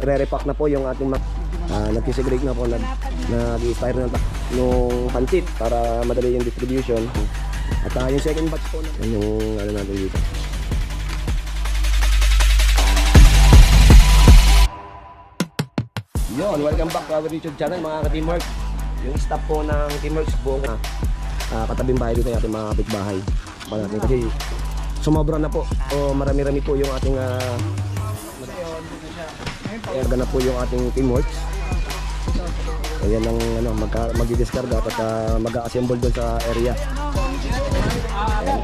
re-repack na po yung ating nag-segregate na po, nag-expire na nung pansit para madali yung distribution. At yung second batch po na yung ano natin dito. Yon, welcome back to our YouTube channel mga ka-teamworks. Yung staff po ng teamworks buong katabing bahay dito yung ating mga kapitbahay. Kasi sumobra na po o marami-rami po yung ating na po yung ating teamworks. Ayan ang mag-discard at mag-assemble doon sa area. Ayan.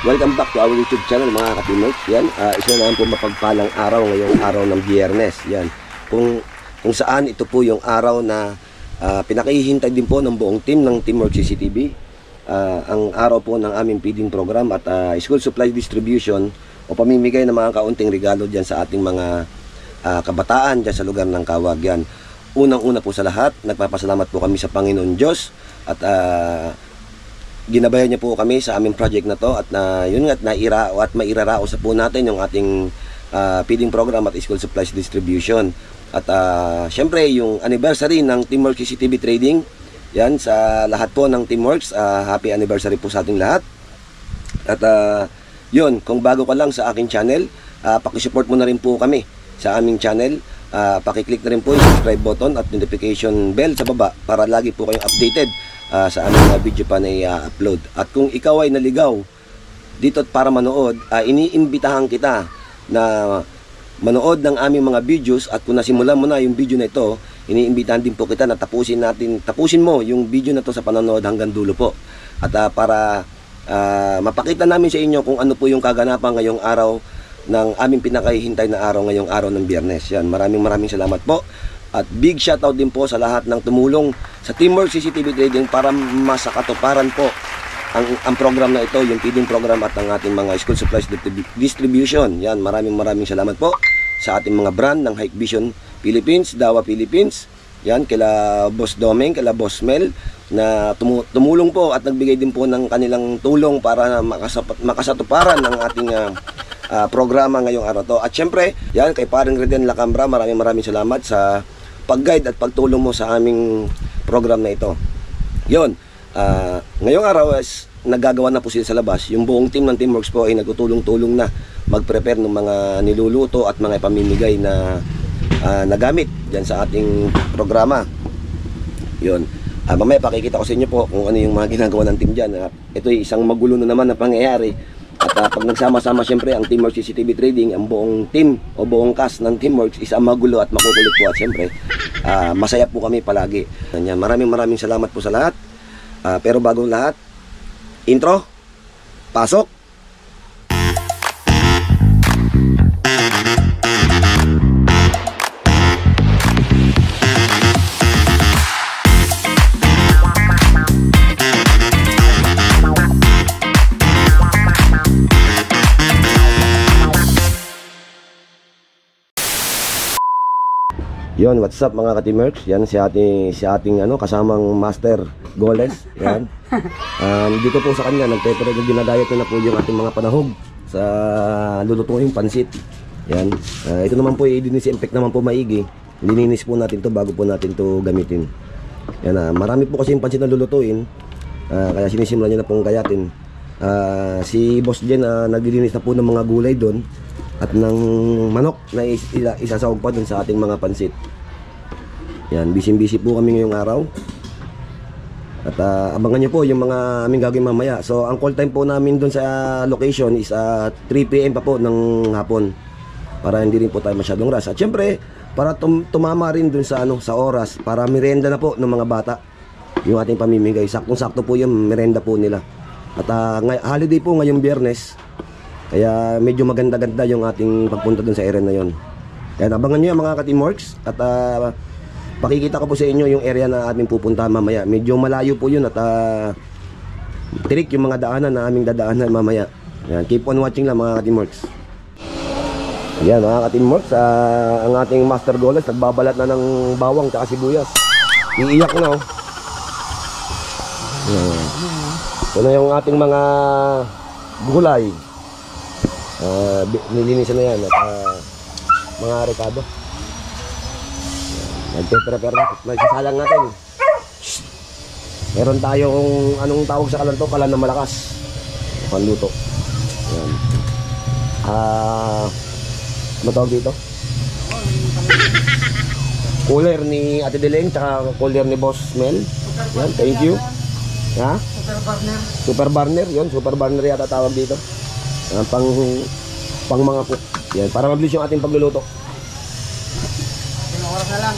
Welcome back to our YouTube channel mga ka-teamworks. Yan, isa naman po mapagpalang araw ngayong araw ng Biyernes. Yan, kung saan ito po yung araw na pinakihintay din po ng buong team ng Teamworks CCTV. Ang araw po ng aming feeding program at school supply distribution o pamimigay ng mga kaunting regalo dyan sa ating mga kabataan dyan sa lugar ng Kawag. Yan, unang-una po sa lahat, nagpapasalamat po kami sa Panginoon Diyos at ginabayan niya po kami sa aming project na to at yun nga mairaraos po natin yung ating feeding program at school supplies distribution at syempre yung anniversary ng Teamworks CCTV Trading. Yan, sa lahat po ng Teamworks, happy anniversary po sa ating lahat. At yun, kung bago ka lang sa aking channel, pakisupport mo na rin po kami sa aming channel. Pakiclick na rin po yung subscribe button at notification bell sa baba para lagi po kayong updated sa aming video pa na i-upload. At kung ikaw ay naligaw dito para manood, iniimbitahan kita na manood ng aming mga videos. At kung nasimulan mo na yung video na ito, iniimbitahan din po kita na tapusin mo yung video na to sa panonood hanggang dulo po. At para mapakita namin sa inyo kung ano po yung kaganapan ngayong araw ng aming pinakahihintay na araw ngayong araw ng Biyernes. Yan, maraming salamat po. At big shoutout din po sa lahat ng tumulong sa Teamworks CCTV Trading para masakatuparan po ang program na ito, yung feeding program at ang ating mga school supplies distribution. Yan, maraming salamat po sa ating mga brand ng Hike Vision Philippines, Dawa Philippines. Yan, kila Boss Domeng, kila Boss Mel na tumulong po at nagbigay din po ng kanilang tulong para makasatuparan ng ating programa ngayong araw to. At syempre, yan, kay Paring Reden Lacambra, maraming salamat sa pag-guide at pagtulong mo sa aming program na ito. Yun, ngayong araw is nagagawa na po sila sa labas. Yung buong team ng Teamworks po ay nagtutulong-tulong na mag-prepare ng mga niluluto at mga pamimigay na nagamit dyan sa ating programa. Yun, mamaya pakikita ko sa inyo po kung ano yung mga ginagawa ng team dyan. Ito ay isang magulo na naman na pangyayari. At pag nagsama-sama syempre ang Teamworks CCTV Trading, ang buong team o buong cast ng Teamworks is magulo at makukulit po. At syempre masaya po kami palagi. Maraming salamat po sa lahat. Pero bago lahat, intro, pasok. Yon, what's up mga ka-teamworks? Yan si ating kasamang Master Goles. Yan. Dito po sa kanya ginadayat na po yung ating mga panahog sa lulutuing pansit. Yan. Ito naman po i-disinfect naman po maigi. Lininis po natin to bago po natin to gamitin. Yan, marami po kasi yung pansit na lulutuin. Kaya sinisimulan niya na pong gayatin. Si Boss Jen naglilinis na po ng mga gulay doon. at ng manok na isasawag pa dun sa ating mga pansit. Yan, busy po kami ngayong araw. At abangan nyo po yung mga aming gagawin mamaya. So ang call time po namin dun sa location is 3 PM pa po ng hapon, para hindi rin po tayo masyadong rush. At syempre para tumama rin dun sa sa oras, para merienda na po ng mga bata yung ating pamimigay. Saktong-sakto po yung merienda po nila. At holiday po ngayong Biyernes, kaya medyo maganda-ganda yung ating pagpunta dun sa area na yon. Kaya abangan nyo yung mga ka-teamworks. At pakikita ko po sa inyo yung area na aming pupunta mamaya. Medyo malayo po yun, at tirik yung mga daanan na aming dadaanan mamaya. Yan, keep on watching lang mga ka-teamworks. Yan mga ka-teamworks, ang ating Master Goles nagbabalat na ng bawang at sibuyas. Iiyak na Yan. Ito na yung ating mga gulay. Nilinisan na yan at mga rekado. Nagpe-prepare na, nagsasalang natin. Meron tayong anong tawag sa kalan to? Kalan na malakas. Panluto. Yan. Ano tawag dito? Cooler ni Ate Deleng, tsaka cooler ni Boss Mel. Yan, thank you. Ha? Super burner. Super burner, yun. Super burner yata tawag dito. Pang mga cook. Yan, para mabilis yung ating pagluluto. Ilang oras na lang.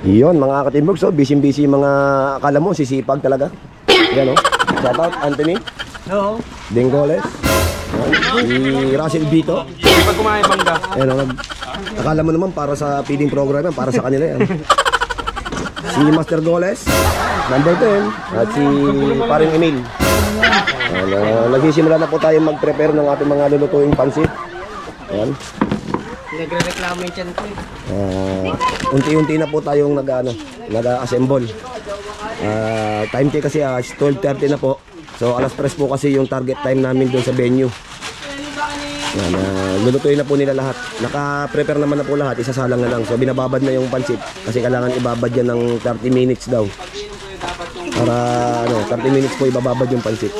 Yun mga ka-teamworks, so busy mga, akala mo sisipag talaga. Yan shout out Anthony. No. Dengoles. Si Russell Vito. Pag kumain bangga. Yan akala mo naman para sa feeding program yan, para sa kanila yan. Si Master Goles, number 10. At si paring Emil. Nagsisimula na po tayo mag-prepare ng ating mga lulutuing pansit. Yan. Nagre-reklamo yung tiyan ko Unti-unti na po tayong nag-assemble. Time check kasi 12:30 na po. So alas 3 po kasi yung target time namin doon sa venue. Lulutuin na po nila lahat. Naka-prepare naman na po lahat, isasalang na lang. So binababad na yung pansit kasi kailangan ibabad yan ng 30 minutes daw. Para 30 minutes po ibababad yung pansit.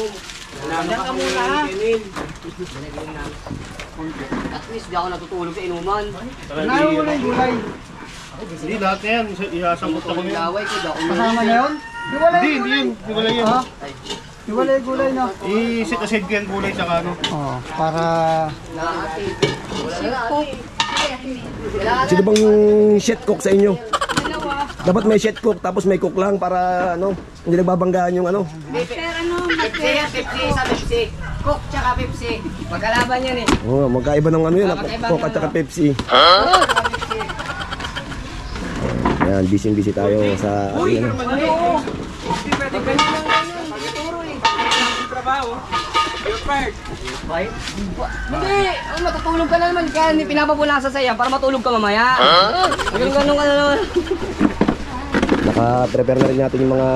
At least di ako natutulog sa inuman. gulay. Hindi, lahat na yan. Ihasangkot ako yun. Laway ko, di ako Kasama na yun? Hindi yun. Gulay yun. Gulay na. I-sit-asid ko yung gulay tsaka ano. Para... Sino bang chef cook sa inyo? Dapat may chef cook tapos may cook lang para hindi nagbabanggaan yung Pepsi sa Pepsi. Coke tsaka Pepsi. Magkalaban yan magkaiba ng yun, Coke at saka Pepsi. Yan, busy tayo sa ating Hindi, matutulog ka na naman. Kaya hindi pinapapunasan sa'yo para matulog ka mamaya. Ganun ka na naman. Naka-prepare na rin natin yung mga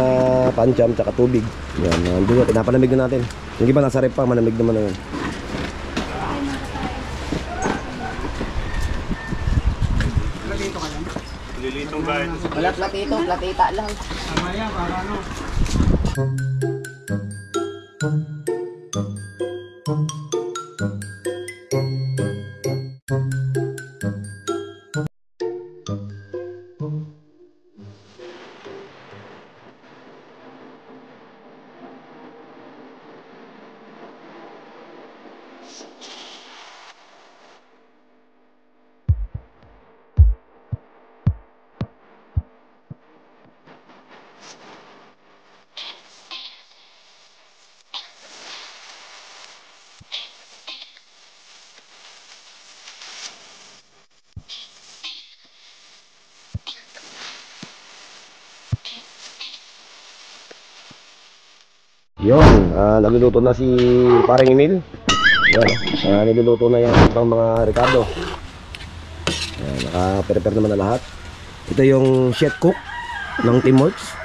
pancham tsaka tubig. Yan, nandun na, pinapalamig na natin. Yung iba nasa rep pa, malamig naman na yun. Lilitong kahit. Wala platito, platita lang. Mamaya, para Yun, nagluluto na si paring Emil. Yan, niluluto na yan pang mga Ricardo. Yan, naka-prepare naman na lahat. Ito yung chef cook ng Teamworks.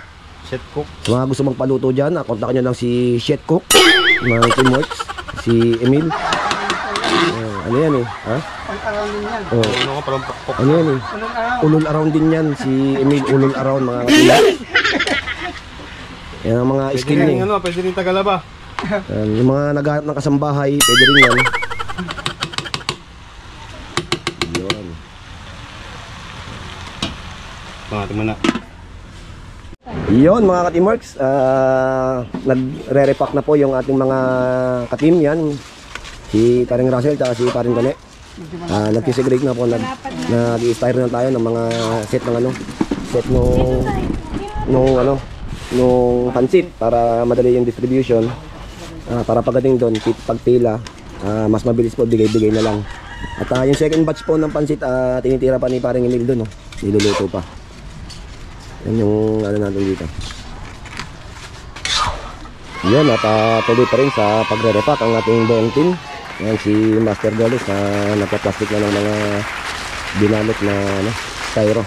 Chef cook. Sa mga gusto magpaluto dyan, kontakin nyo lang si chef cook ng Teamworks, si Emil. Ano yan eh? Ha? Pang-around din yan. Oh. Ano ka parang pakpok. Ano yan eh? Unang araw. Ulol around din yan, si Emil ulol around mga kapila. Yan ang mga Pwede skill rin niya. ano, pwede rin Tagalaba. Yung mga naghahanap ng kasambahay, pwede rin yan. Yun. Tingnan na. Yun mga ka-teamworks, nagre-repack na po yung ating mga ka-team yan. Si Paring Russell at si Paring Gane. Nagkisigrade na po, nag-i-style na tayo ng mga set ng ano, set nung pansit para madali yung distribution. Para pagdating doon, pagpila, mas mabilis po, bigay-bigay na lang. At yung second batch po ng pansit, tinitira pa ni Paring Emil doon, niluluto pa. Yan yung ano natin dito. Yan, at tuloy pa rin sa pagre-repack ang ating buong team. Yan si Master Goles na nagpa-plastic na ng mga binalot na styro.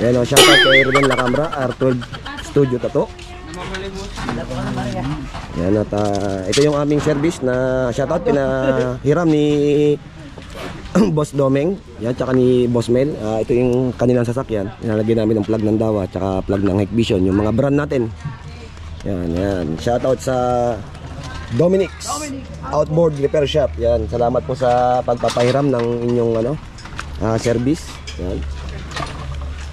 Yan o, shoutout kay Ruben La Camera, R12 Studio Tato. Yan, at ito yung aming service na shoutout pinahiram ni Boss Domeng, yan, tsaka ni Boss Mel. Ito yung kanilang sasakyan. Nilalagyan namin ng plug ng Dawa, tsaka plug ng Hikvision, yung mga brand natin. Yan. Shoutout sa Dominic's Outboard Repair Shop. Yan, salamat po sa pagpapahiram ng inyong service. Yan.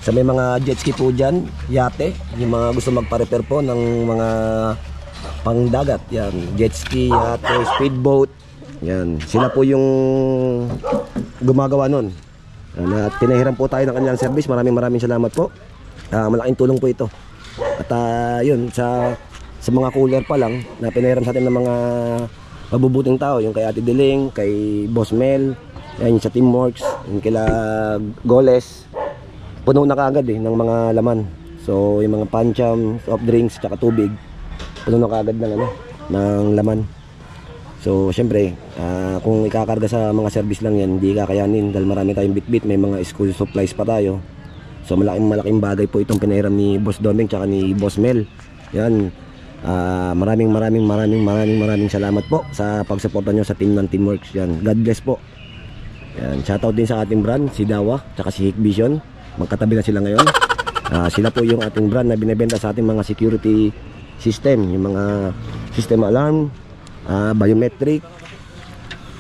Sa may mga jet ski po dyan, yate, yung mga gusto magpa-repair po ng mga pangdagat. Yan, jet ski, yate, speedboat. Yan, sila po yung gumagawa nun. At pinahiram po tayo ng kanilang service. Maraming salamat po. Malaking tulong po ito. At yun, sa mga cooler pa lang na pinahiram sa atin ng mga mabubuting tao, yung kay Ate Diling, kay Boss Mel, yan, yung sa Teamworks, yung kila Goles, puno na kaagad ng mga laman. So yung mga pancham, soft drinks, tsaka tubig, puno na kaagad ng laman. So syempre, kung ikakarga sa mga service lang yan, hindi kakayanin dahil marami tayong bitbit, may mga school supplies pa tayo. So malaking bagay po itong pinahiram ni Boss Doming tsaka ni Boss Mel. Yan, maraming salamat po sa pagsuporta nyo sa team ng Teamworks. Yan, God bless po. Yan, shoutout din sa ating brand, si Dawa tsaka si Hikvision. Magkatabi na sila ngayon. Sila po yung ating brand na binibenta sa ating mga security system, yung mga system alarm, biometric,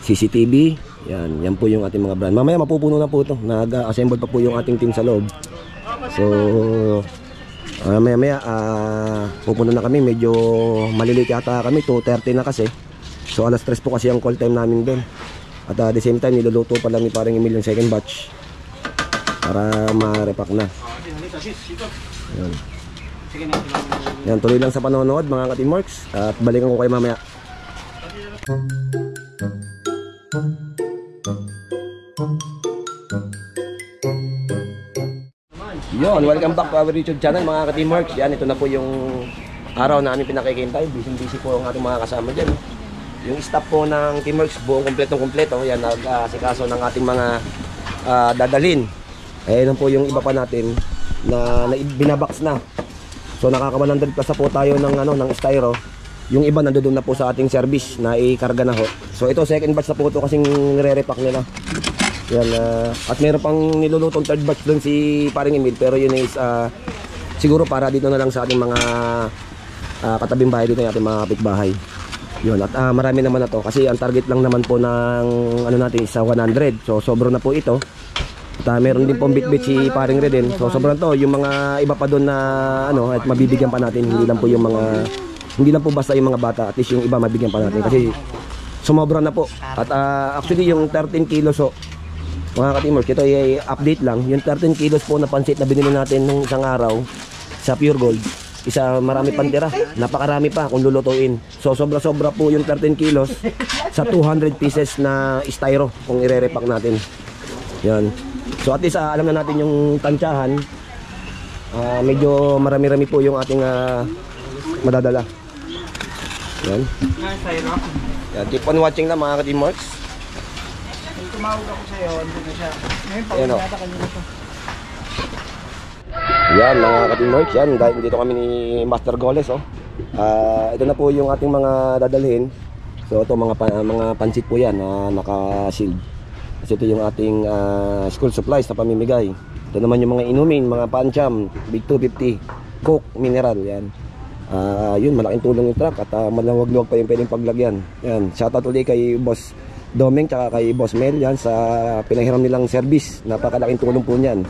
CCTV. Yan po yung ating mga brand. Mamaya mapupuno na po ito. Nag-assemble pa po yung ating team sa loob. So maya pupuno na kami. Medyo malilate yata kami, 2:30 na kasi. So alas 3 po kasi ang call time namin doon. At the same time niluluto pa lang ni Paring Emil yung second batch para ma-repack na. Yan, tuloy lang sa panonood mga ka-Teamworks. At balikan ko kayo mamaya. Yon, welcome back to our YouTube channel mga ka-Teamworks. Yan, ito na po yung araw na aming pinakikintay. Busy po ang ating mga kasama dyan. Yung staff po ng Teamworks, buong kompleto. Yan, nag-asikaso ng ating mga dadalhin. Ayun po yung iba pa natin na binabox na. So nakaka 100 plus na po tayo ng styro. Yung iba nandoon na po sa ating service na ikarga na ho. So ito second batch na po ito kasing nire-repack nila. Yan, at meron pang nilulutong third batch doon si Paring Emil, pero yun is siguro para dito na lang sa ating mga katabing bahay dito, yung ating mga kapitbahay. Yun, at marami naman na to kasi ang target lang naman po ng natin is 100. So sobrang na po ito. At meron din pong bit-bit si Paring Reden. So sobrang to, yung mga iba pa doon na at mabibigyan pa natin, hindi lang po basta yung mga bata, at least yung iba mabigyan pa natin kasi sumobra na po. At actually yung 13 kilos mga ka-Teamworks, ito ay update lang. Yung 13 kilos po na pansit na binili natin nung isang araw sa Pure Gold, marami pang tira, napakarami pa kung lulutuin. So sobra po yung 13 kilos sa 200 pieces na styro kung ire-repack natin. Yan. So at least alam na natin yung tansyahan. Medyo marami-rami po yung ating madadala. Yan. Yan, keep on watching lang mga ka-teamworks. Tumawag ako sa'yo, andun na siya. Ngayon, Ayan, pag oh. nata kanina to. Yan mga ka-teamworks, yan. Dahil dito kami ni Master Goles, oh. Ito na po yung ating mga dadalhin. So ito mga pansit po yan na naka-shield. Kasi ito yung ating school supplies na pamimigay. Ito naman yung mga inumin, mga pancham, Big 250, Coke, mineral, yan. Yun, malaking tulong yung truck at malawag-luwag pa yung pwedeng paglagyan. Yan, shoutout ulit kay Boss Domeng tsaka kay Boss Mel yan sa pinahiram nilang service. Napakalaking tulong po niyan.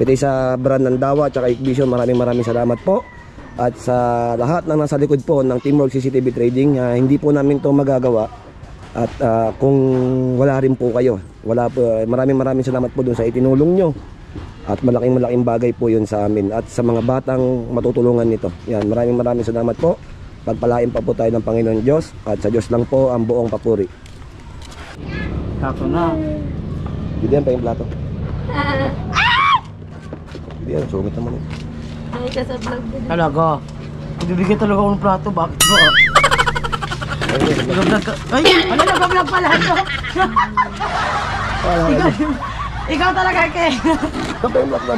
Pati sa brand ng Dawa tsaka Ignition, maraming salamat po. At sa lahat na nasa likod po ng Teamwork CCTV Trading, hindi po namin to magagawa. At kung wala rin po kayo, maraming salamat po dun sa itinulong nyo. At malaking bagay po yun sa amin at sa mga batang matutulungan nito. Yan, maraming salamat po. Pagpalain pa po tayo ng Panginoon Diyos at sa Diyos lang po ang buong papuri. Kato na. Hindi yan pa yung plato. Hindi yan, sungit naman yun. Ay, ka sa vlog din. Talaga. Bibigyan talaga ako ng plato, bakit ba? Nag-vlog ka. Ay! Ano, nag-vlog pala ito? Ikaw talaga, Ken. Ito pa yung plato.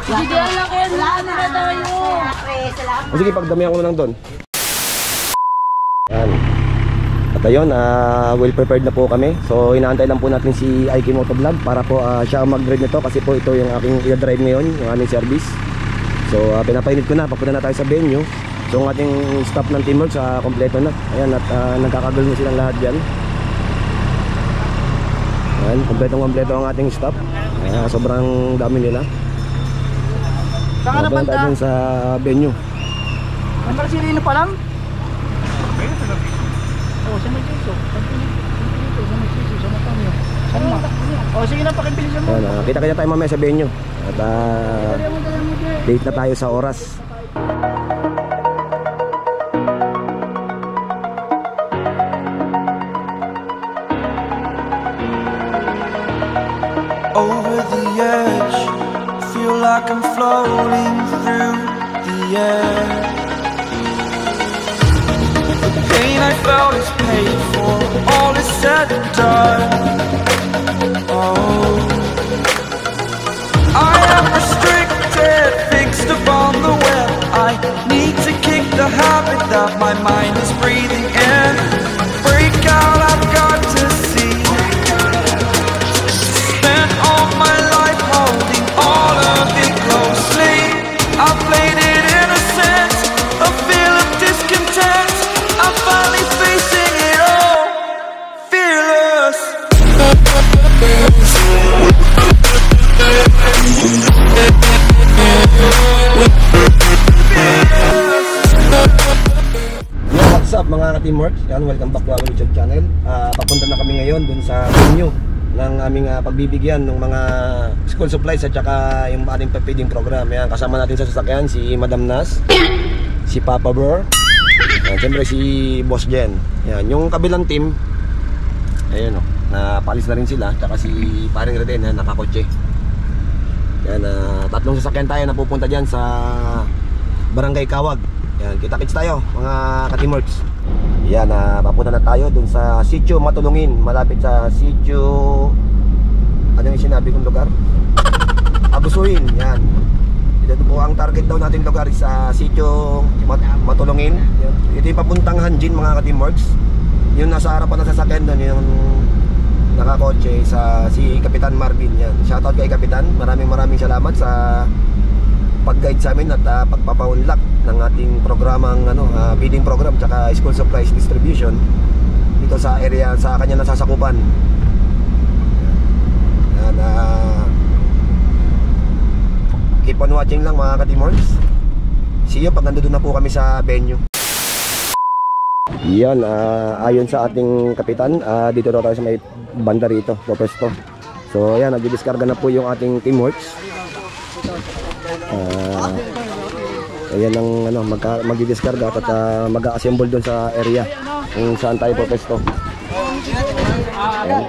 Bigyan lang kayo. Salamat na tayo. O sige, pagdamihan ko na lang doon. Yan. At ayun, well prepared na po kami. So inaantay lang po natin si IK Motovlog para po siya ang mag-drive nito kasi po ito yung aking i-drive ngayon, yung aming service. So pinapainit ko na, papunta na tayo sa venue. So ang ating staff ng Teamworks kompleto na. Ayan, at nagkakagulo na silang lahat dyan. Ayan, kompleto ang ating staff. Sobrang dami nila. Saan ka na Punta banda? dun sa venue. Ang Marcelino pa lang? Oh, sa Magjiso. Sa Magjiso, sa Matamyo. Saan ba? Oh, sige na, pakibilisan mo. Ayan, kita-kita tayo mamaya sa venue. At date na tayo sa oras. Over the edge, feel like I'm floating through the air. The pain I felt is paid for, all is said and done. Oh, I am restricted, fixed upon the web. I need to kick the habit that my mind is breathing in. Break out, I've got to see. Spent all my life holding all of it closely. I played it innocent, a feel of discontent. I'm finally facing it all, fearless. Yo, what's up mga ka-teamworks? Yan, welcome back to our YouTube channel. Papunta na kami ngayon dun sa venue ng aming pagbibigyan ng mga school supplies at saka yung ating feeding program. Yan, kasama natin sa sasakyan si Madam Nas, si Papa Burr, yan, siyempre si Boss Jen. Yan, yung kabilang team, ayun o, napalis na rin sila, tsaka si Paring Reden, nakakotse. Yan, tatlong sasakyan tayo na pupunta dyan sa Barangay Kawag. Yan, kita-kits tayo mga ka-teamworks. Yan, papunta na tayo dun sa Sitio Matulungin, malapit sa Sitio, ano yung sinabi kong lugar? Agusuin, yan. Ito po ang target daw natin lugar sa Sitio Matulungin. Yan. Ito yung papuntang Hanjin mga ka-teamworks. Yung nasa harapan ng sasakyan doon, yung nakakotse sa si Kapitan Marvin. Yan. Shoutout kay Kapitan, maraming salamat sa pag-guide sa amin at pagpapaunlak ng ating programang feeding program tsaka school supplies distribution dito sa area sa kanya nasasakupan. Yan, keep on watching lang mga ka-teamworks. See you pag nandoon na po kami sa venue. Yan, ayon sa ating kapitan, dito daw tayo sa may banda rito, pwesto. So yan, nagdidiskarga na po yung ating teamworks. Ayan ang magdidiskarga at mag-assemble doon sa area kung saan tayo pwesto. Ayan.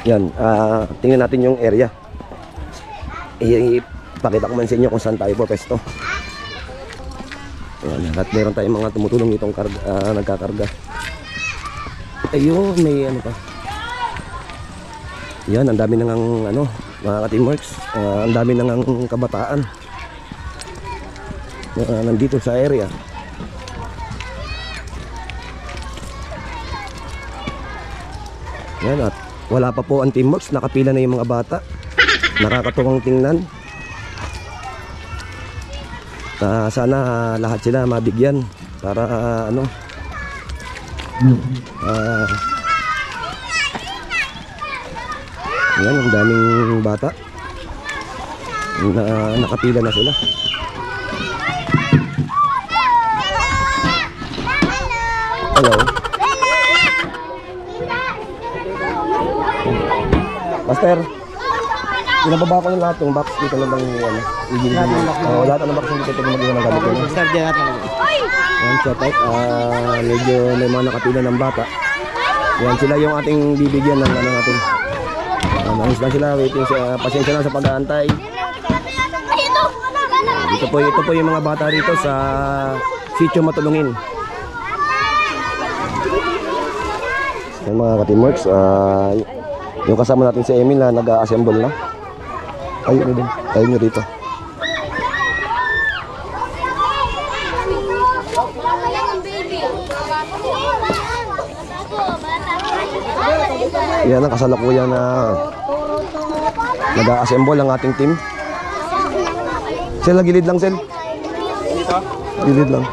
Yan, tingnan natin yung area. Ipakita ko man sa inyo kung saan tayo po pesto. Ayan, at meron tayong mga tumutulong itong nagkakarga. Ayun, may ano pa. Yan, ang dami nang ano, mga ka-teamworks. Ang dami nang kabataan nandito sa area. Yan, at wala pa po ang teamworks, nakapila na yung mga bata. Nakakatuwang tingnan. Sana lahat sila mabigyan para ano, yan, ang daming bata na nakapila na sila. Hello. Master, pinababa ko yung lahat yung box dito lang yung ano, lahat ng box dito pwede mag-iwan ng gamit ko. Master, diyan natin. Yan, shout out. Medyo may mga nakapila ng bata. Yan, sila yung ating bibigyan ng ano natin. Nangis lang sila, waiting siya, pasensya lang sa pag-aantay. Ito po yung mga bata rito sa Sitio Matulungin. Yan mga ka-teamworks, yung kasama natin si Emil na nag-assemble na. Ayun din, tayo nyo rito. Yan ang kasalukuyan na nag-assemble ang ating team. Sel, gilid lang, Sel. Gilid lang.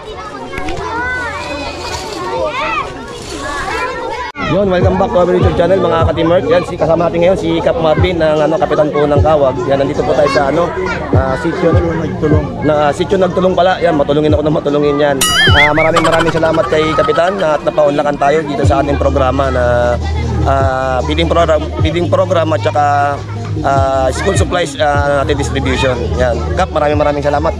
Yun, welcome back to our YouTube channel mga ka-teamwork. Yan, kasama natin ngayon si Cap Marvin ng kapitan po ng Kawag. Yan, nandito po tayo sa Sitio Nagtulong. Sitio Nagtulong pala. Yan, matulungin ako na matulungin yan. Maraming salamat kay kapitan at napaunlakan tayo dito sa ating programa na feeding program at saka school supplies natin distribution. Yan, Cap, maraming salamat.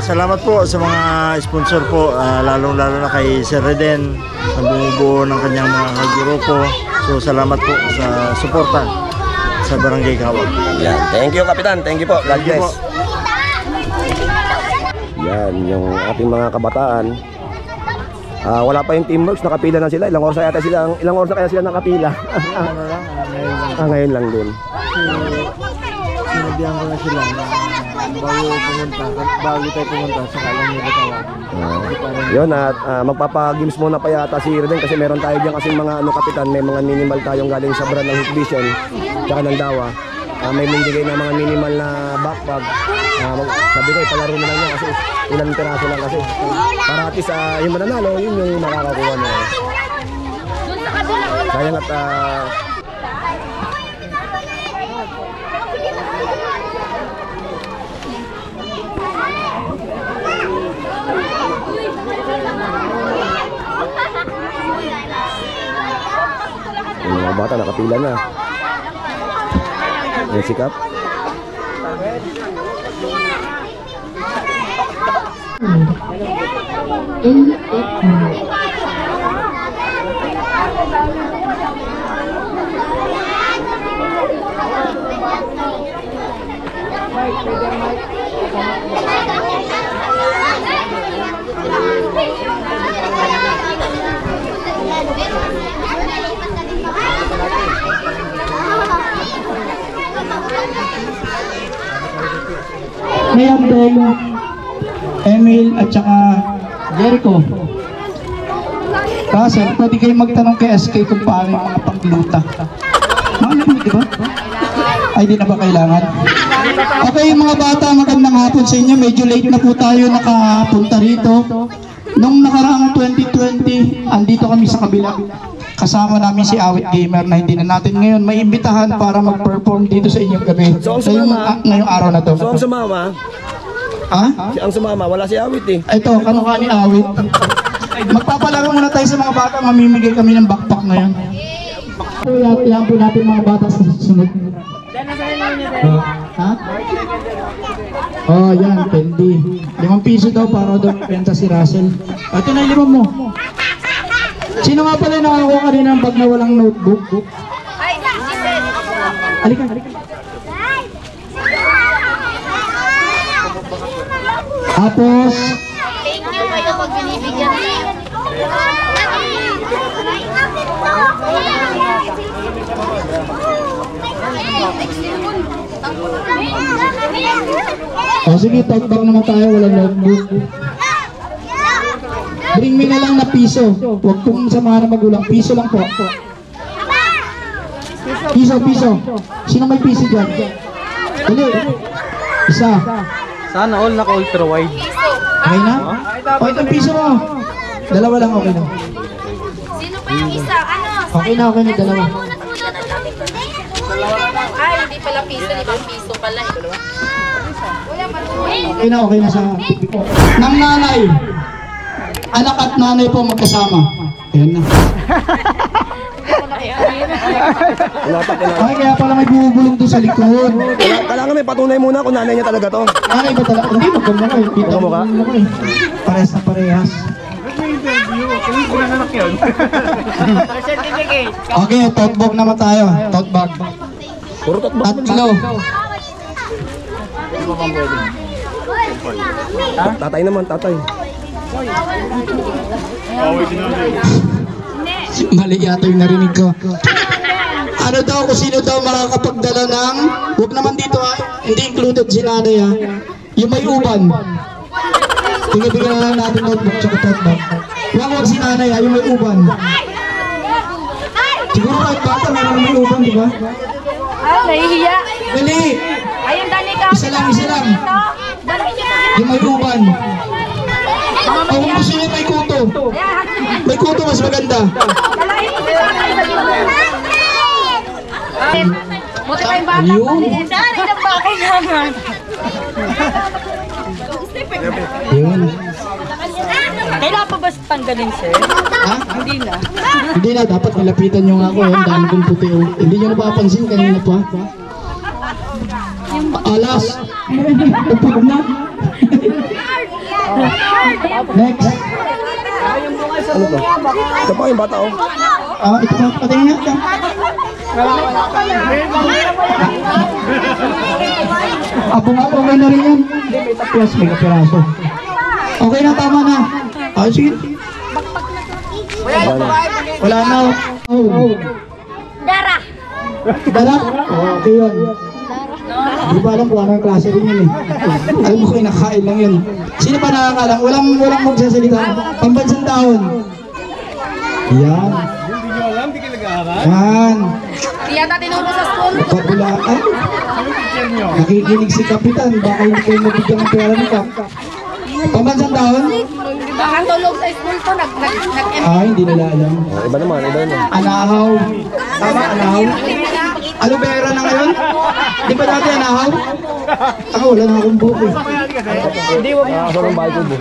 Salamat po sa mga sponsor po, lalong-lalo na kay Sir Reden na bumubuo ng kanyang mga grupo. So salamat po sa suporta sa Barangay Kawag. Yan, thank you Kapitan, thank you po. God bless. Yan, yung ating mga kabataan. Wala pa yung teamworks, nakapila na sila. Ilang oras na kaya sila nakapila? Ngayon lang din. Sinabihan ko na sila na bago tayo pumunta sa kalang nila Kawag. Yun, at magpapagames muna pa yata si Reden kasi meron tayo dyan kasi mga kapitan, may mga minimal tayong galing sa brand ng Hikvision tsaka ng Dawa. May mindigay na mga minimal na backpack. Sabi ko, palaro na lang yan kasi ilang piraso lang kasi. Para at least yung mananalo, yun yung makakakuha mo. Sayang at yung mga bata nakapila na. Yung sikap. May Abdeng, Emil at saka Jericho. Kasi pwede kayo magtanong kay SK kung paano yung mga pangluta. Mga lamig, di ba? Ay, di na ba kailangan? Okay mga bata, magandang hapon sa inyo. Medyo late na po tayo nakapunta rito. Nung nakaraang 2020, andito kami sa kabila. Kasama namin si Awit Gamer na hindi na natin ngayon may imbitahan para mag-perform dito sa inyong gabi. So, ngayong araw na to. So ang sumama? Ha? Ang sumama, wala si Awit eh. Ito, kanukha ni Awit. Magpapalaro muna tayo sa mga bata. Mamimigay kami ng backpack ngayon. Yan po natin mga bata sa susunod. Ha? Oh, yan, pendi. 5 piso daw para daw penta si Russell. Ito na 5 mo. Sino nga pala nakakuha kanina ng bag na walang notebook? Ay, Giselle. Halika. Tapos, Thank you kayo pag binibigyan niyo. sige, tote bag naman tayo, walang notebook. Bring me na lang na piso. Huwag pong samahan ng magulang. Piso lang po. Piso. Sino may piso dyan? Dali. Isa. Sana all naka ultra wide. Okay na? O, itong piso mo. Dalawa lang, okay na. Sino pa yung isa? Ano? Okay na, dalawa. Ay, hindi pala piso, ibang piso pala eh. Okay na sa pipi ko. Nang nanay. Anak at nanay po magkasama. Ayan na. Okay, kaya pala may bumubulong doon sa likod. Kailangan may patunay muna kung nanay niya talaga to. Nanay ba talaga? Hindi, maganda ko eh. Kita mo ka? Parehas na parehas. Okay, tote bag naman tayo. Tote bag. Puro tot ba? Tatlo. Tatay naman, tatay. Mali yata yung narinig ko. Ano daw, kung sino daw makakapagdala ng, huwag naman dito ha, hindi included si nanay ha, yung may uban. Bigyan na lang natin notebook tsaka tote bag. Huwag si nanay ha, yung may uban. Siguro kahit bata meron may uban, di ba? Nahihiya. Dali! Ayun, dali ka. Isa lang. Dali niyo. Yung may uban. O kung gusto niyo may kuto. May kuto mas maganda. Dalahin mo si tatay sa buti pa yung bata. Ayun. Dari ng bakay naman. Yun. Kailangan pa ba tanggalin, sir? Ha? Hindi na. Hindi na, dapat nilapitan nyo nga ako. Ang dami kong puti. Oh. Hindi nyo napapansin kanina pa. Alas. Upag na. Next. Ano to? Ito pa yung bata, oh. Ito pa, patingin nga. Abong-abong na rin yan. Plus, may kapiraso. Okay na, tama na. Sige. Wala na. Oh. Dara. Dara? Okay yun. Hindi ba alam kung anong klase rin yun eh. Alam mo ko, inakain lang yun. Sino pa nakakalang? Walang magsasalita. Pambansang taon. Yan. Yan. Di yata tinuro sa school. Pabulaan. Nakikinig si Kapitan. Baka hindi kayo mabigyan ng pera ni Kap. Pambansang taon? Baka tulog sa school to. Hindi nila alam. Iba naman. Anahaw. Tama, anahaw. Aloe vera na ngayon? Di ba dati anahaw? Ako, wala na akong buko. Asa ng bahay ko, bo.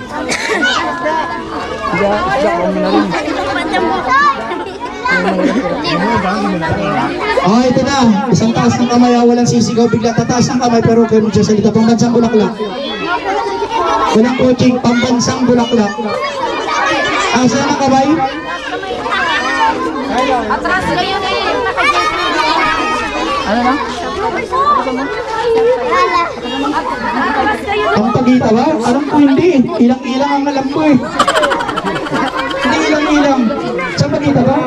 Ito na. Isang taas ng kamay. Walang sisigaw. Bigla tataas ng kamay pero kayo magsasalita. Pambansang bulaklak. Walang coaching. Pambansang bulaklak. Saan ang kamay? Atras kayo na yung Ano na? Ang pagita ba? Alam ko hindi. Ilang-ilang ang alam ko eh. Hindi ilang-ilang. Sa pagita ba?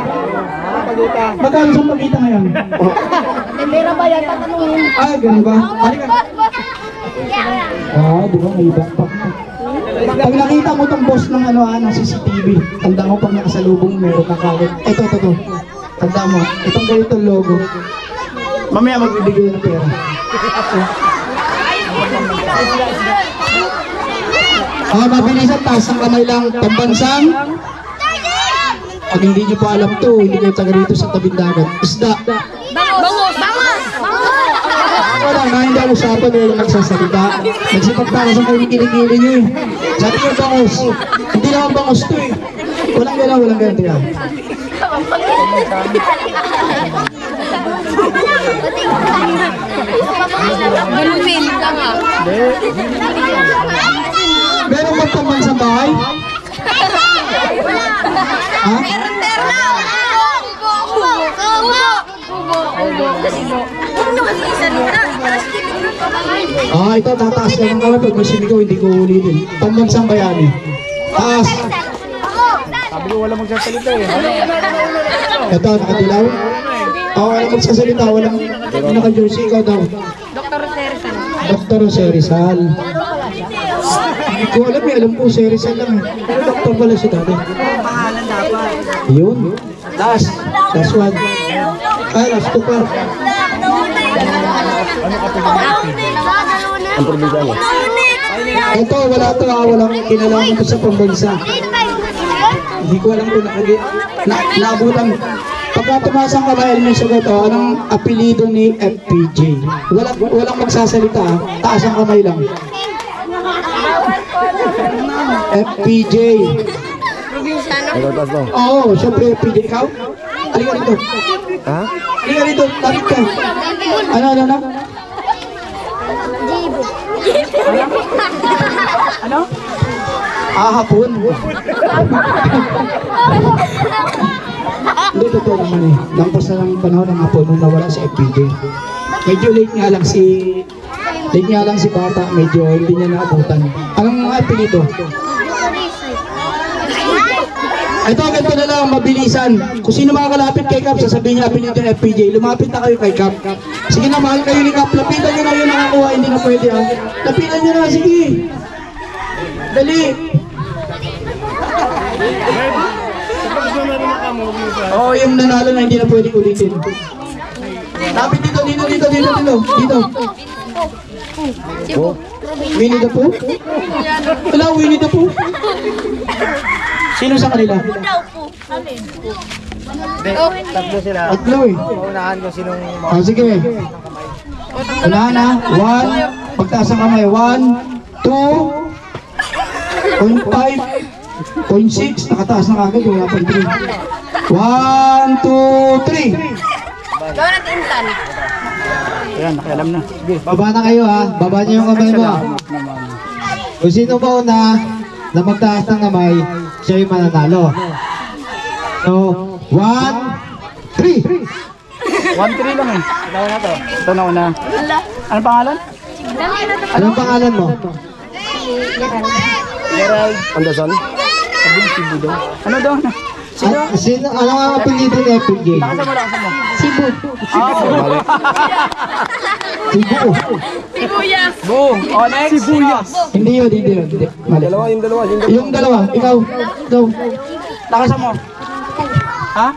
Magkano sa pagita ngayon? Pera ba yan? Tatanungin. Ganun ba? Halika. Di ba may backpack mo? Pag nakita mo tong boss ng ng CCTV, tanda mo pag nakasalubong meron ka kagad. Ito. Tanda mo, itong ganitong logo. Mamaya magbibigay ng pera. Mabilisan, taas ang kamay lang. Pambansang. Pag hindi nyo pa alam to, hindi kayo taga rito sa tabing dagat. Isda. Bangus! Wala nga, hindi ako usapan eh, nagsasalita. Nagsipagtaka sa kayo kilikili nyo eh. Sabi ko bangus. Hindi naman bangus to eh. Walang gano'n. Tiyan. Gulupin lang ah. Meron bang pambansang bahay? Ha? Meron. Ito, tataas lang ang kamay. Pag may sinigaw, hindi ko ulitin. Pambansang bayani. Taas. Sabi ko wala magsasalita eh. Ito, nakadilaw. Wala magsasalita. Walang naka-jersey. Ikaw daw. Dr. Jose Rizal. Hindi ko alam eh. Alam ko Jose Rizal lang eh. Pero doktor pala siya dati. Yun. Last. Last one. Last two pa. Ang probinsya mo. Ito, wala to ha. Walang kinalaman ko sa pambansa. Hindi ko alam kung naabutan. Pagka tumaas ang kamay, may sagot o, anong apelido ni FPJ? Walang magsasalita ha. Taas ang kamay lang. FPJ. Ikaw, taas mo. Oo, syempre FPJ. Ikaw? Halika rito. Ha? Halika rito. Tapit ka. Ano? Ano? Hapon. Hindi, totoo naman eh. Lampas na ng panahon ng hapon nung nawala si FPJ. Medyo late nga lang si Bata. Medyo hindi niya naabutan. Anong mga apelyido? Ito, ganito na lang, mabilisan. Kung sino makakalapit kay Cap, sasabihin niya apelyido ng FPJ. Lumapit na kayo kay Cap. Sige na, mahal kayo ni Cap. Lapitan niyo na yun nakakuha. Hindi na pwede ha. Lapitan niyo na, sige. Dali. Yung nanalo na hindi na pwede ulitin. Lapit dito. Winnie the Pooh? Wala, Winnie the Pooh. Sino sa kanila? Tatlo sila. Tatlo eh. Unahan ko sinong... Sige. Unahan na. 1. Pagtaas ang kamay. 1, 2, 0.5, 0.6. Nakataas na kagad. Wala pa 3. 1, 2, 3. Gawin natin intan. Ayan, nakialam na. Sige. Baba na kayo ha. Baba niyo yung kamay mo. Kung sino ba una na magtaas ng kamay, siya yung mananalo. So, 1, 3. 1-3 lang eh. Ito na to. Ito na una. Ano pangalan? Anong pangalan mo? Gerald. Anderson? Sabing Cebu daw. Ano daw? Sino? Ano ang apelyido ni FPJ? Lakasan mo. Cebu. Cebu. Sibuyas. Boom. O, next. Sibuyas. Hindi yun. Mali. Yung dalawa. Ikaw. Lakasan mo. Ha?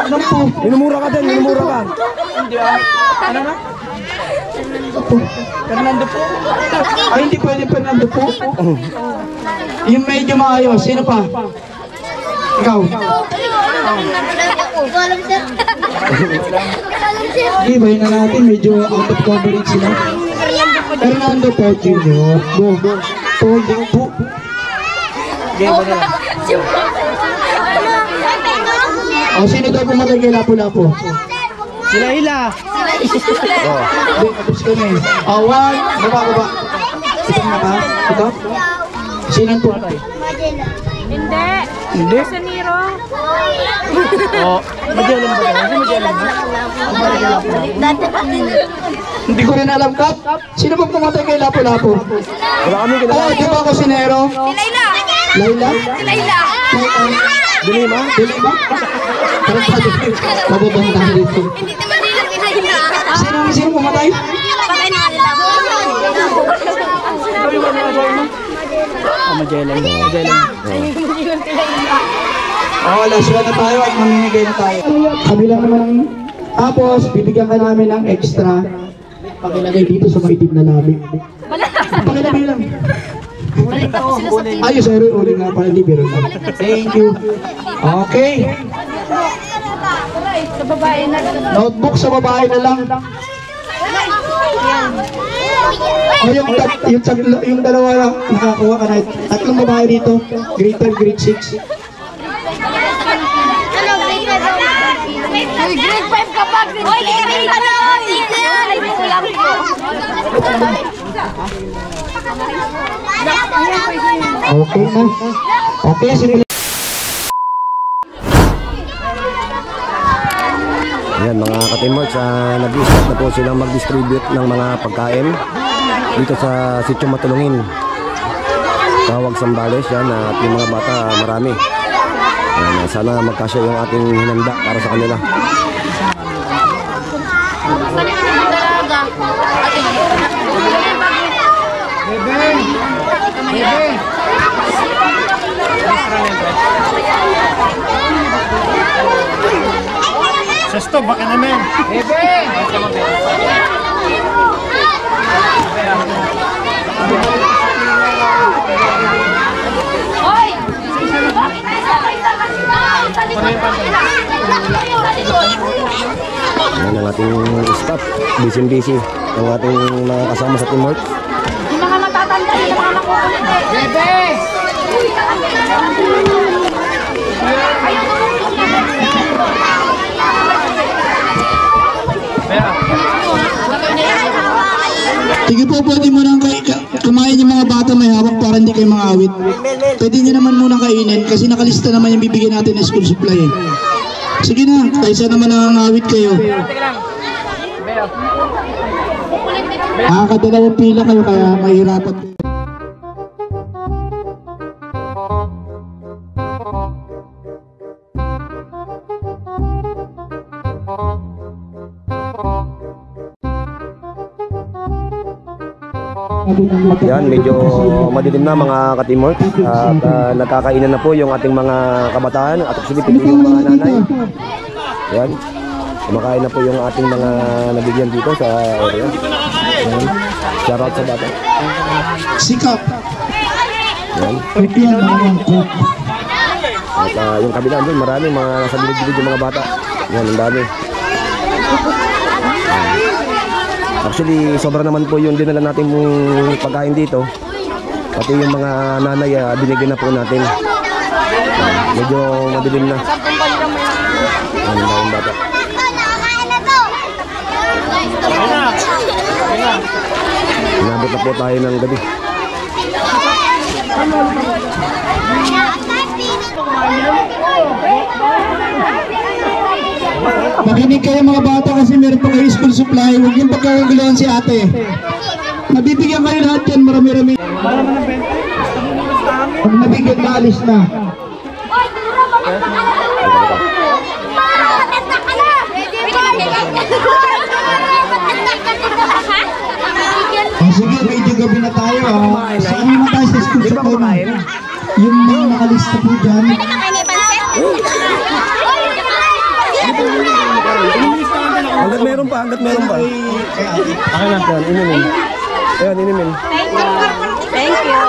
Anong po? Minumura ka. Hindi ah. Ano na? Fernando po. Ay, hindi pwede Fernando po. Yung medyo maayos. Sino pa? Ikaw. Hindi, bahin na natin. Medyo out of coverage sila. Fernando po, Junior. Holding po. Game ba nila? O, sino daw pumatay kay Lapu-Lapu? Sila Hila. Hindi, tapos ko na eh. 1, baba. Ito na ba? Ito? Sino ang pumatay? Hindi. Saniro. Oh, Magellan ba tayo? Magellan ba? Hindi ko rin alam, Kap. Sino ba pumatay kay Lapu-Lapu? Wala kami kinala. Di ba ako si Nero? Layla. Layla? Layla. Dilima? Parang mababangga dito. Hindi naman nila Layla. Sino pumatay? Patay na nila. Magellan. Last one na tayo at mamimigay na tayo. Kabila naman ang... Tapos, bibigyan ka namin ng extra pakilagay dito sa maitim na labi. Pakilagay lang. Ay, sorry, uli nga pala, di biro lang. Thank you. Okay. Sa babae na. Notebook sa babae na lang. Yung dalawa lang nakakuha ka na. Tatlong babae dito. Grade 5, grade 6. Ano, grade 5? Grade 5 ka pa. Hoy, di ka rin ka na. Hindi ko lang po. Okay na. Okay, simula. Ayan mga ka-teamworks, nag-start na po silang mag-distribute ng mga pagkain dito sa Sitio Matulungin, Tawag Sambales. Yan, at yung mga bata marami. Ayan, sana magkasya yung ating hinanda para sa kanila. Sesto, baka naman. Hoy! Bakit nasabay sa Ayan ang ating staff, busy-busy ang ating mga kasama sa teamwork. Yung mga matatanda, yung mga makukulit eh. Bebe! Sige po, pwede mo nang kumain yung mga bata may hawak para hindi kayo mangawit. Pwede nyo naman munang kainin kasi nakalista naman yung bibigyan natin ng school supply eh. Sige na, kaysa naman nangangawit kayo. Kadalawang pila kayo kaya mahirapan kayo. Yan, medyo madilim na mga ka-teamwork at nagkakainan na po yung ating mga kabataan at actually yung mga nanay. Yan, kumakain na po yung ating mga nabigyan dito sa area. Yan, shout out sa bata. Sikap. Yan. Pagyan naman ko. At yung kabilaan doon, maraming mga nasa bilid-bilid yung mga bata. Yan, ang dami. Actually, sobra naman po yung dinala natin mong pagkain dito. Pati yung mga nanay, binigyan na po natin. Medyo madilim na. Ano ba yung bata? Inabot na po tayo ng gabi. Makinig kayo mga bata kasi meron pa kayo school supply. Huwag yung pagkakaguluhan si ate. Nabibigyan kayo lahat yan, marami-rami. Pag nabigyan, maalis na. Sige, medyo gabi na tayo. Saan naman tayo sa school supply? Yung mga nakalista po dyan. Hanggat meron pa, hanggat meron pa. Akin lang yan, inimin. Ayan, inimin. Thank you.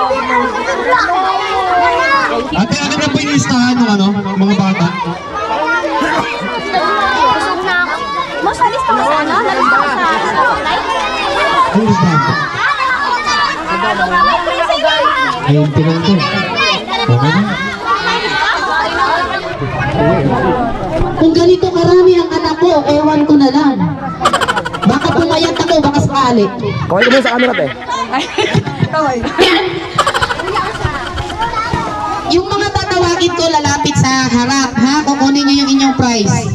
Ate, ano na po yung listahan ng ano, mga bata? Busog na ako. Mas alis ka sa ano? Nalista ka sa Ano listahan po? Ayun, tinang ko. Okay na. Kung ganito karami ang anak ko, ewan ko na lang. Baka pumayat ako, baka sakali. Kaway ko muna sa camera, te. Yung mga tatawagin ko, lalapit sa harap, ha? Kukunin niyo yung inyong prize.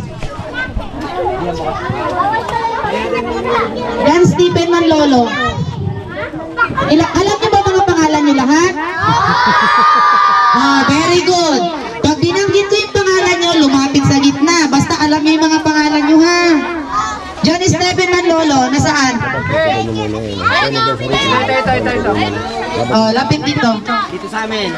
Dan Stephen Manlolo. Alam niyo ba mga pangalan niyo lahat? Very good. Pag binanggit ko yung pangalan niyo, lumapit sa gitna. Basta alam niyo yung mga pangalan niyo, ha? John Stephen Manlolo, nasaan? Lapit dito. Dito sa amin.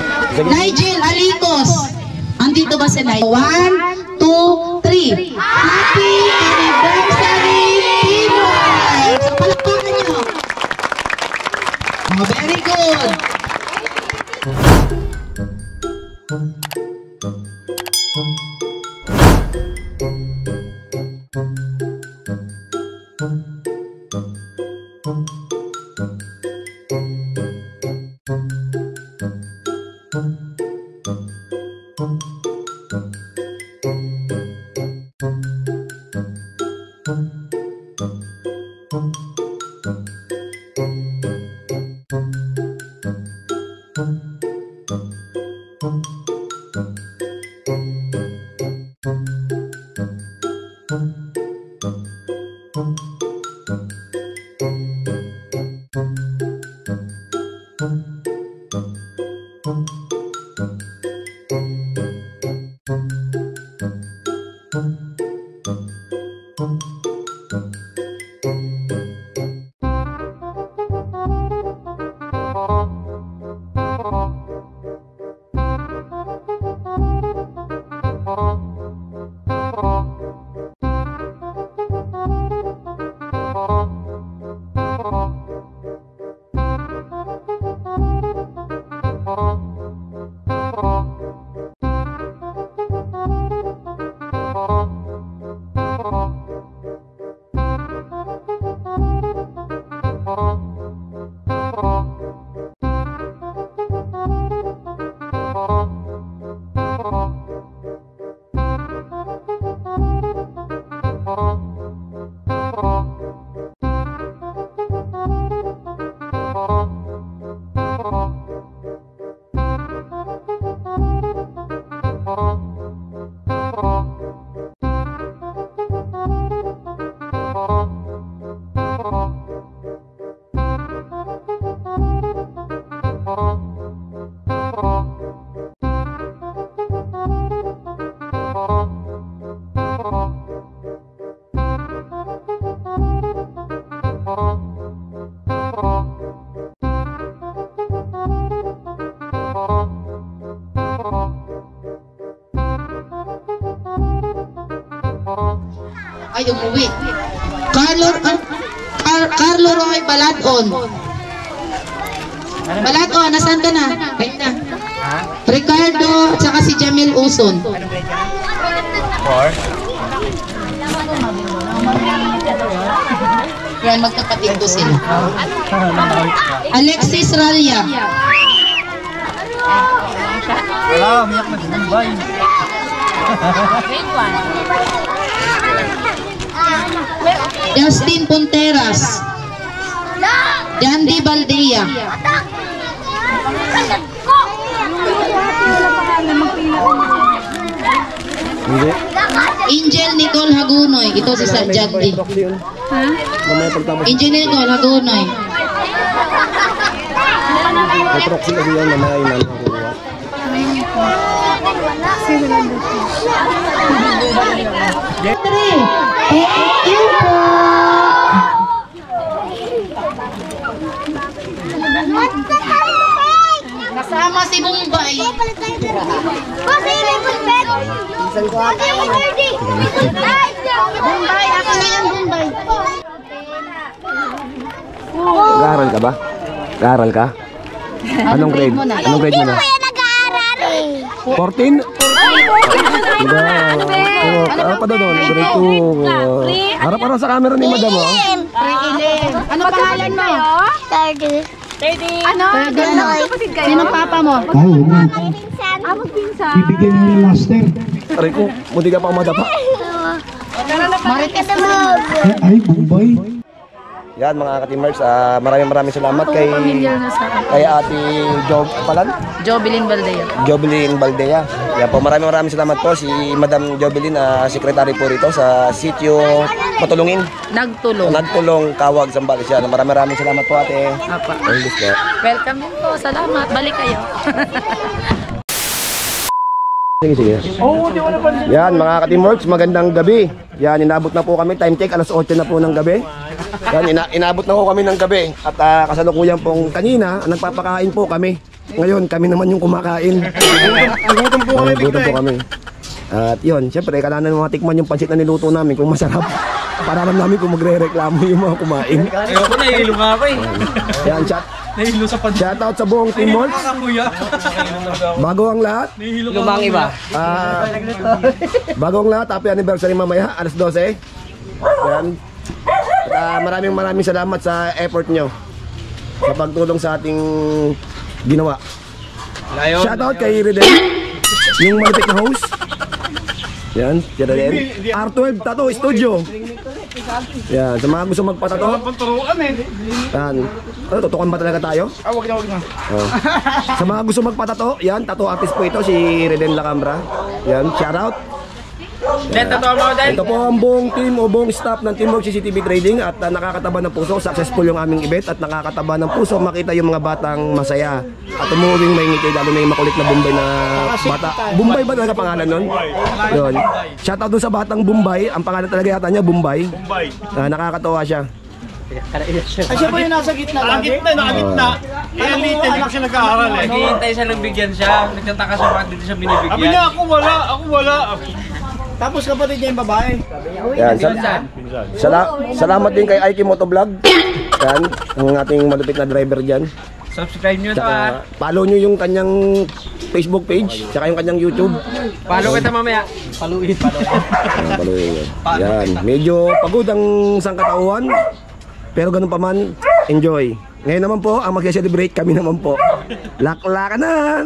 Nigel Alicos. Andito ba si Nigel? 1, 2, 3. Happy anniversary, Teamwork! So, palakpakan nyo. Very good. Ay, umuwi. Carlo Roy Baladon. Baladon, nasaan ka na? Wait na. Ricardo at saka si Jamil Uson. Yan, magkapatid ko sila. Alexis Ralya. Wala, umiyak na din. Bye. Justin Ponteras. Yandy Baldea. Angel Nicole Hagunoy. Ito si Sir Jagdi. Angel Nicole Hagunoy. Proxy kasi yan, mamaya yun. Kasama si Bombay. Bombay, ako na yan, Bombay. Nag-aaral ka ba? Nag-aaral ka? Anong grade? Anong grade mo na? 14? Diba? Ano pa doon? Grade 2. Harap-harap sa camera ni madam mo. Ano pangalan mo? 30. Ano? Sino papa mo? Ay, yun na. Bibigyan mo ng master. Aray ko, mundi ka pa madapa. Marites mo. Ay, Bombay. Yan mga ka-teamers, maraming salamat kay Ate Jobilin Baldea. Jobilin Baldea. Yan po, maraming salamat po si Madam Jobilin, secretary po rito sa sitio Matulungin. Nagtulong Kawag, Zambales yan. Maraming salamat po ate. Apa. English po. Welcome din po. Salamat. Balik kayo. Sige. Yan mga ka-teamworks, magandang gabi. Yan, inabot na po kami. Time check, alas 8 na po ng gabi. Yan, inabot na po kami ng gabi. At kasalukuyan pong kanina, nagpapakain po kami. Ngayon, kami naman yung kumakain. Gutom po kami. At yun, syempre, kailangan mga tikman yung pansit na niluto namin kung masarap. Para alam namin kung magre-reklamo yung mga kumain. Ayoko na, ihilo nga ako eh. Yan, Nahilo sa pan. shoutout sa buong teamworks. Bago ang lahat. Lumang iba. Bago ang lahat, happy anniversary mamaya, alas 12. Yan. At maraming salamat sa effort nyo sa pagtulong sa ating ginawa. Shoutout kay Reden, yung malapit na host. Yan, si Reden. R12 Tattoo Studio. Yan, sa mga gusto magpatato. Yan. Ano, tutukan ba talaga tayo? Wag na. Sa mga gusto magpatato, yan, tattoo artist po ito, si Reden Lacambra. Yan, shoutout. Ito po ang buong team o buong staff ng Teamwork CCTV Trading at nakakataba ng puso. Successful yung aming event at nakakataba ng puso makita yung mga batang masaya at umuwing may ngiti, lalo na yung makulit na Bombay na bata. Bombay ba talaga pangalan nun? Yun. Shoutout dun sa batang Bombay. Ang pangalan talaga yata niya Bombay. Nakakatawa siya. Ay, siya ba yung nasa gitna lagi? Nakagitna. Kaya late, hindi ko siya nag-aaral eh. Naghihintay siya ng bigyan siya. Nagtataka siya bakit dito siya binibigyan. Sabi niya, ako wala. Tapos kapatid niya yung babae. Yan, salamat din kay Aiki Motovlog. Yan, ang ating malupit na driver dyan. Subscribe nyo ito Tsaka, follow nyo yung kanyang Facebook page, tsaka yung kanyang YouTube. Follow kita mamaya. Paluin. Yan, medyo pagod ang sangkatauhan, pero ganun pa man, enjoy. Ngayon naman po, ang mag-celebrate kami naman po. Laklaka na!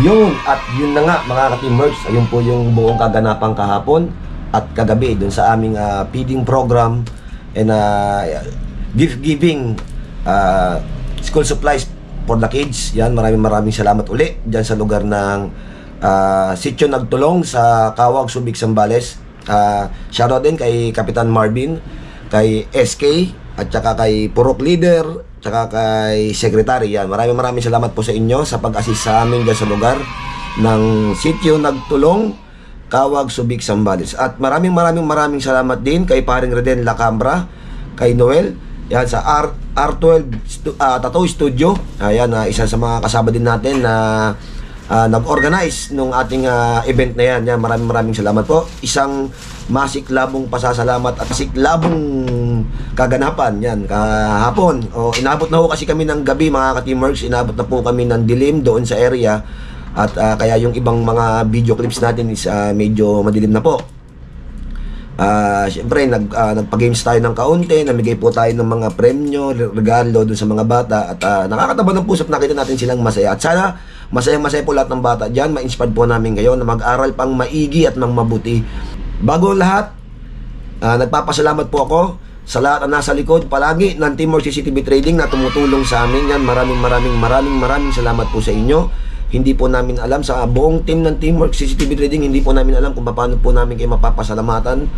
Yun, at yun na nga mga ka-teamers, ayun po yung buong kaganapang kahapon at kagabi dun sa aming feeding program and gift giving school supplies for the Kids. Yan, maraming salamat uli dyan sa lugar ng Sitio Nagtulong sa Kawag, Subic, Zambales. Shoutout din kay Kapitan Marvin, kay SK, at saka kay Purok Leader, tsaka kay Secretary. Yan, maraming salamat po sa inyo sa pag-assist sa amin dyan sa lugar ng Sitio Nagtulong, Kawag, Subic, Zambales. At maraming salamat din kay paring Reden Lacambra, kay Noel, yan sa R12 Tattoo Studio. Ayan, isa sa mga kasama din natin na nag-organize nung ating event na yan. Yan, maraming salamat po. Isang masiklabong pasasalamat at masiklabong kaganapan. Yan, kahapon. Inabot na po kasi kami ng gabi, mga ka-teamworks. Inabot na po kami ng dilim doon sa area. At kaya yung ibang mga video clips natin is medyo madilim na po. Siyempre, nagpa-games tayo ng kaunti, namigay po tayo ng mga premyo, regalo doon sa mga bata. At nakakataba ng puso, nakita natin silang masaya. At sana, masaya po lahat ng bata dyan. Ma-inspired po namin kayo na mag-aral pang maigi at mang mabuti. Bago lahat, nagpapasalamat po ako sa lahat na nasa likod palagi ng Teamwork CCTV Trading na tumutulong sa amin. Yan, maraming salamat po sa inyo. Hindi po namin alam, sa buong team ng Teamwork CCTV Trading, hindi po namin alam kung paano po namin kayo mapapasalamatan.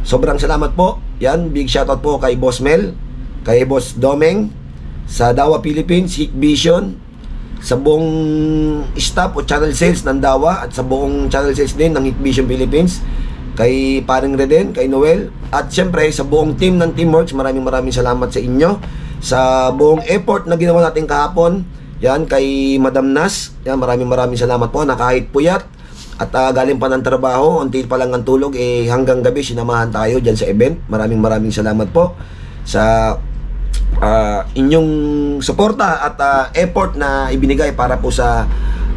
Sobrang salamat po. Yan, big shoutout po kay Boss Mel, kay Boss Domeng, sa Dawa Philippines, Hikvision, sa buong staff o channel sales ng Dawa, at sa buong channel sales din ng Hikvision Philippines, kay paring Reden, kay Noel, at syempre sa buong team ng Teamworks. Maraming salamat sa inyo sa buong effort na ginawa natin kahapon. Yan, kay Madam Nas, yan, maraming salamat po na kahit puyat at galing pa ng trabaho, unti pa lang ang tulog, hanggang gabi sinamahan tayo dyan sa event. Maraming salamat po sa inyong suporta at effort na ibinigay para po sa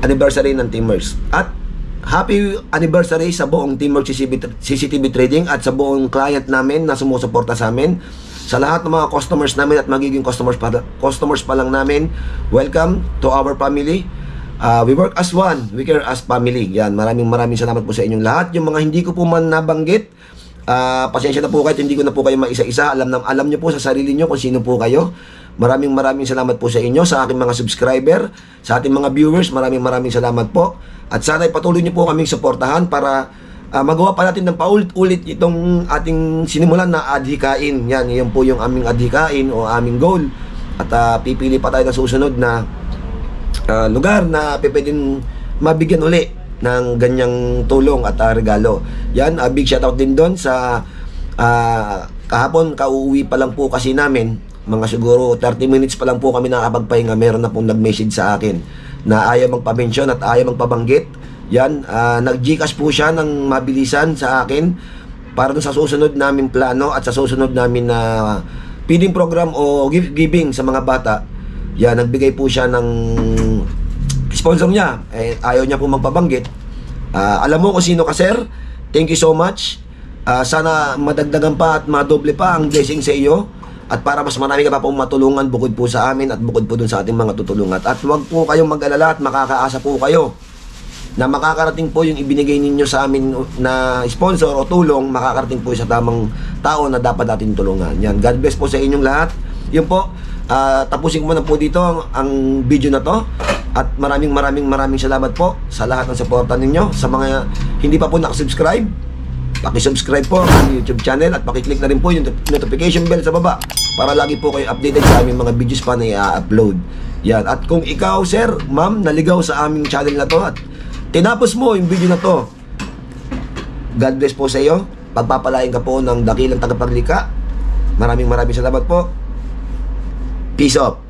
anniversary ng Teamworks. At happy anniversary sa buong Teamwork CCTV Trading at sa buong client namin na sumusuporta sa amin. Sa lahat ng mga customers namin at magiging customers pa lang namin, welcome to our family. We work as one, we care as family. Yan, maraming salamat po sa inyong lahat. Yung mga hindi ko po man nabanggit, pasensya na po kayo, hindi ko na po kayo maisa-isa. Alam nyo po sa sarili nyo kung sino po kayo. Maraming salamat po sa inyo, sa aking mga subscriber, sa ating mga viewers. Maraming salamat po. At sana ipatuloy nyo po kaming suportahan para magawa pa natin ng paulit-ulit itong ating sinimulan na adhikain. Yan po yung aming adhikain o aming goal. At pipili pa tayo ng susunod na lugar na pwedeng mabigyan uli ng ganyang tulong at regalo. Yan, big shoutout din doon sa kahapon, kauuwi pa lang po kasi namin. Mga siguro 30 minutes pa lang po kami nakapagpahinga. Meron na pong nag-message sa akin na ayaw magpa-mention at ayaw magpabanggit. Yan, nag-Gcash po siya ng mabilisan sa akin para sa susunod namin plano at sa susunod namin na feeding program o giving sa mga bata. Yan, nagbigay po siya ng sponsor niya. Ayaw niya po magpabanggit. Alam mo kung sino ka, sir. Thank you so much. Sana madagdagan pa at madoble pa ang blessing sa iyo. At para mas marami ka pa pong matulungan bukod po sa amin at bukod po dun sa ating mga tutulungan. At huwag po kayong mag-alala at makakaasa po kayo na makakarating po yung ibinigay ninyo sa amin na sponsor o tulong, makakarating po sa tamang tao na dapat natin tulungan. Yan, God bless po sa inyong lahat. Yun po, tapusin ko muna po dito ang video na to. At maraming salamat po sa lahat ng suporta ninyo. Sa mga hindi pa po nakasubscribe, paki-subscribe po ang YouTube channel at paki-click na rin po yung notification bell sa baba para lagi po kayo updated sa aming mga videos pa na i-upload. Yan, at kung ikaw, sir, ma'am, naligaw sa aming channel na to at tinapos mo yung video na to, God bless po sa iyo. Pagpapalain ka po ng dakilang tagapaglika. Maraming salamat po. Peace out.